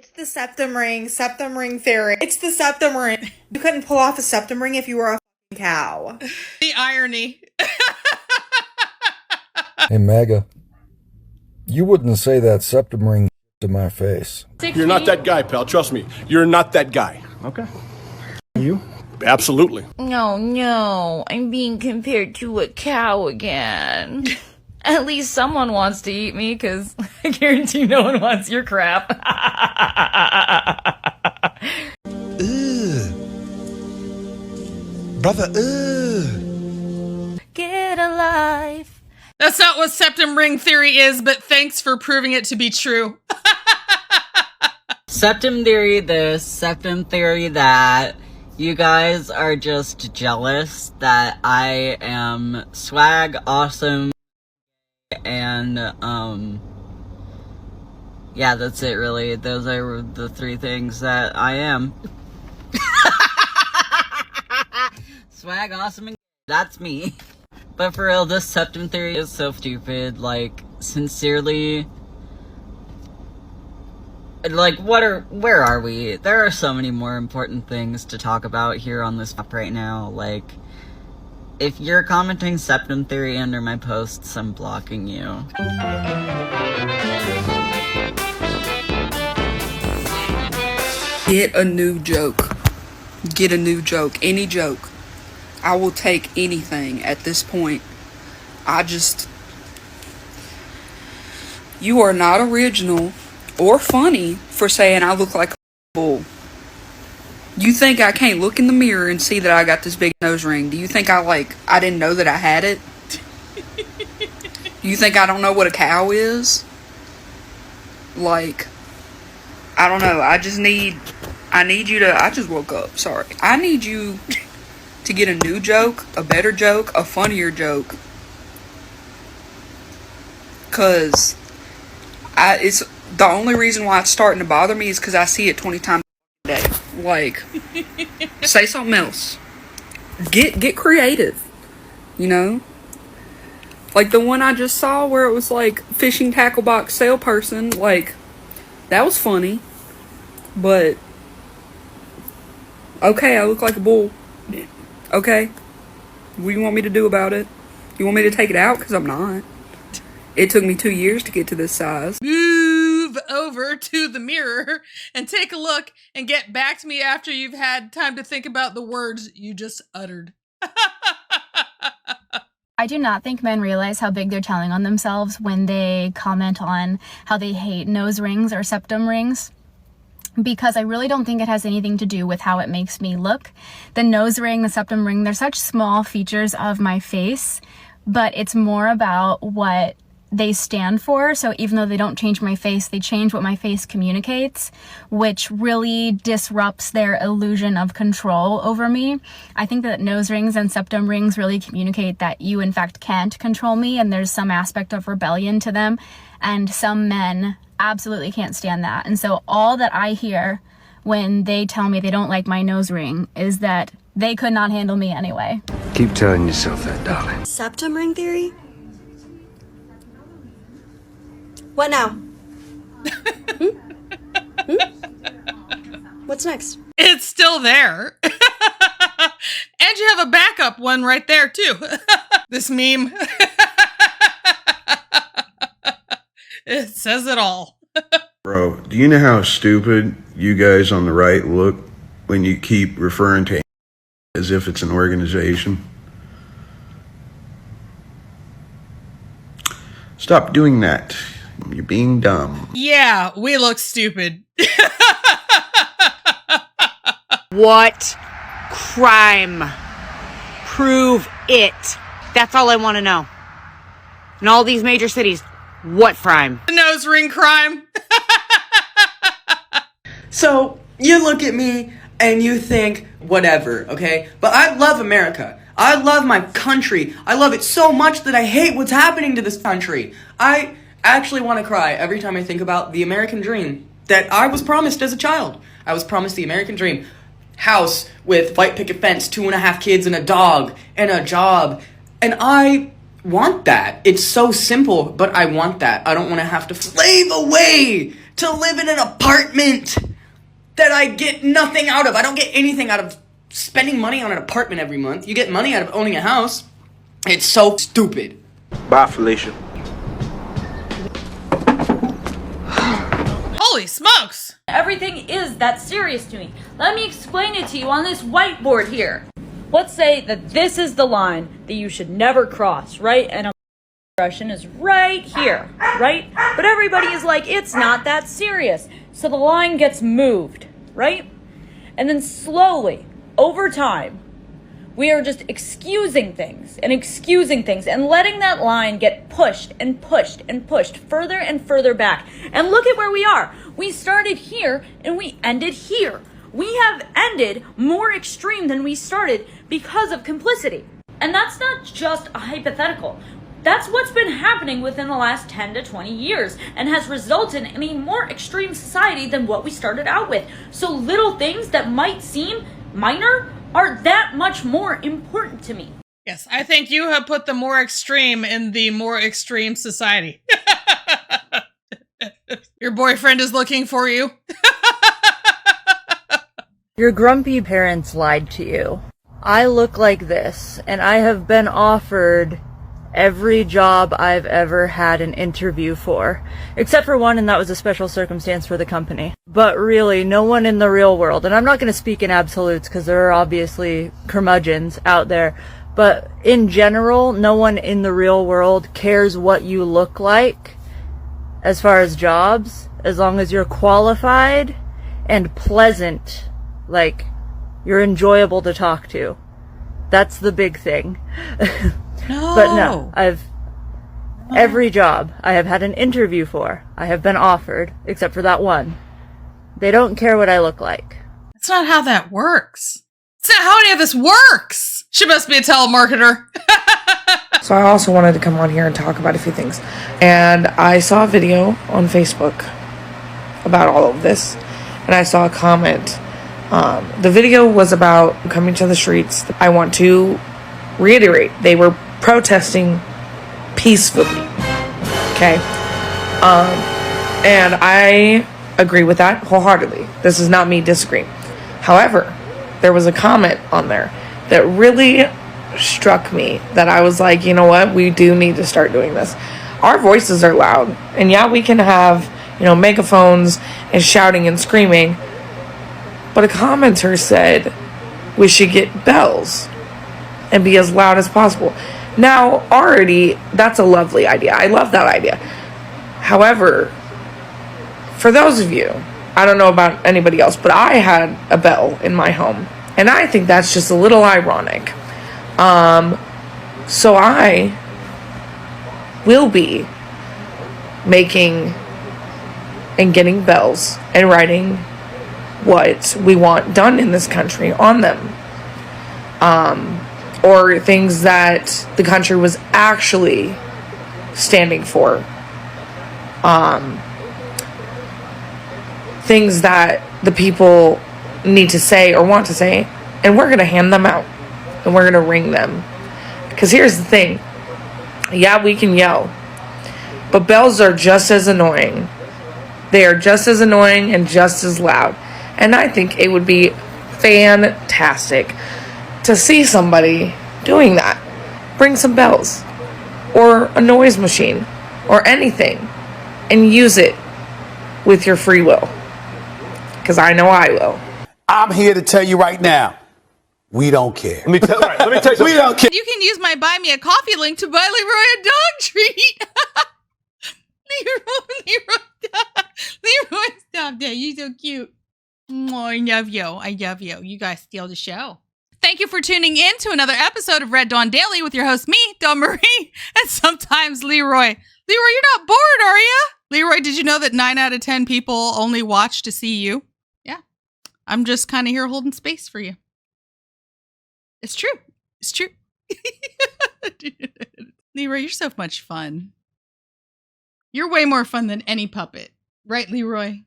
It's the septum ring theory. It's the septum ring. You couldn't pull off a septum ring if you were a cow. The irony. Hey, Magga, you wouldn't say that septum ring to my face. You're not that guy, pal. Trust me. You're not that guy. Okay. You? Absolutely. No, I'm being compared to a cow again. At least someone wants to eat me, because I guarantee no one wants your crap. Ugh. Brother, ugh. Get a life. That's not what septum ring theory is, but thanks for proving it to be true. Septum theory this, septum theory that. You guys are just jealous that I am swag, awesome, and, yeah, that's it really. Those are the three things that I am. Swag, awesome, and that's me. But for real, this septum theory is so stupid. Like, sincerely, like, where are we? There are so many more important things to talk about here on this app right now. Like, if you're commenting septum theory under my posts, I'm blocking you. Get a new joke. Get a new joke. Any joke. I will take anything at this point. You are not original or funny for saying I look like a bull. You think I can't look in the mirror and see that I got this big nose ring? Do you think I didn't know that I had it? Do you think I don't know what a cow is? Like, I don't know. I just woke up. Sorry. I need you to get a new joke, a better joke, a funnier joke. 'Cause it's the only reason why it's starting to bother me is because I see it 20 times a day. Like, say something else. Get creative. You know? Like the one I just saw where it was like fishing tackle box salesperson. Like, that was funny. But, okay, I look like a bull. Okay. What do you want me to do about it? You want me to take it out? Because I'm not. It took me 2 years to get to this size. Move over to the mirror and take a look and get back to me after you've had time to think about the words you just uttered. I do not think men realize how big they're telling on themselves when they comment on how they hate nose rings or septum rings, because I really don't think it has anything to do with how it makes me look. The nose ring, the septum ring, they're such small features of my face, but it's more about what they stand for. So even though they don't change my face, they change what my face communicates, which really disrupts their illusion of control over me. I think that nose rings and septum rings really communicate that you in fact can't control me, and there's some aspect of rebellion to them, and some men absolutely can't stand that. And so all that I hear when they tell me they don't like my nose ring is that they could not handle me anyway. Keep telling yourself that, darling. Septum ring theory? What now? What's next? It's still there. And you have a backup one right there, too. This meme. It says it all. Bro, do you know how stupid you guys on the right look when you keep referring to as if it's an organization? Stop doing that. You're being dumb. Yeah, we look stupid. What crime? Prove it. That's all I want to know. In all these major cities, what crime? The nose ring crime. So, you look at me and you think, whatever, okay? But I love America. I love my country. I love it so much that I hate what's happening to this country. I actually want to cry every time I think about the American dream that I was promised as a child. I was promised the American dream. House with white picket fence, 2.5 kids and a dog and a job. And I want that. It's so simple, but I want that. I don't want to have to slave away to live in an apartment I get nothing out of. I don't get anything out of spending money on an apartment every month. You get money out of owning a house. It's so stupid. Bye, Felicia. Holy smokes! Everything is that serious to me. Let me explain it to you on this whiteboard here. Let's say that this is the line that you should never cross, right? And a expression is right here, right? But everybody is like, it's not that serious. So the line gets moved, right? And then slowly, over time, we are just excusing things and letting that line get pushed and pushed and pushed further and further back. And look at where we are. We started here and we ended here. We have ended more extreme than we started because of complicity. And that's not just a hypothetical. That's what's been happening within the last 10 to 20 years and has resulted in a more extreme society than what we started out with. So little things that might seem minor are that much more important to me. Yes, I think you have put the more extreme in the more extreme society. Your boyfriend is looking for you. Your grumpy parents lied to you. I look like this, and I have been offered every job I've ever had an interview for. Except for one, and that was a special circumstance for the company. But really, no one in the real world, and I'm not going to speak in absolutes because there are obviously curmudgeons out there, but in general, no one in the real world cares what you look like as far as jobs, as long as you're qualified and pleasant, like you're enjoyable to talk to. That's the big thing. No. But no, every job I have had an interview for, I have been offered, except for that one. They don't care what I look like. That's not how that works. That's not how any of this works. She must be a telemarketer. So I also wanted to come on here and talk about a few things. And I saw a video on Facebook about all of this. And I saw a comment. The video was about coming to the streets. I want to reiterate, they were protesting peacefully. Okay? And I agree with that wholeheartedly. This is not me disagreeing. However, there was a comment on there that really struck me that I was like, you know what? We do need to start doing this. Our voices are loud. And yeah, we can have, megaphones and shouting and screaming. But a commenter said we should get bells and be as loud as possible. Now, already, that's a lovely idea. I love that idea. However, for those of you, I don't know about anybody else, but I had a bell in my home. And I think that's just a little ironic. So I will be making and getting bells and writing what we want done in this country on them. Or things that the country was actually standing for. Things that the people need to say or want to say, and we're going to hand them out. And we're going to ring them. Because here's the thing. Yeah, we can yell. But bells are just as annoying. They are just as annoying and just as loud. And I think it would be fantastic to see somebody doing that. Bring some bells. Or a noise machine. Or anything. And use it with your free will. Because I know I will. I'm here to tell you right now. We don't care. Let me tell you something. We don't care. You can use my Buy Me a Coffee link to buy Leroy a dog treat. Leroy, stop that. You're so cute. Oh, I love you. I love you. You guys steal the show. Thank you for tuning in to another episode of Red Dawn Daily with your host, me, Dawn Marie, and sometimes Leroy. Leroy, you're not bored, are you? Leroy, did you know that 9 out of 10 people only watch to see you? Yeah. I'm just kind of here holding space for you. It's true. It's true. Leroy, you're so much fun. You're way more fun than any puppet. Right, Leroy?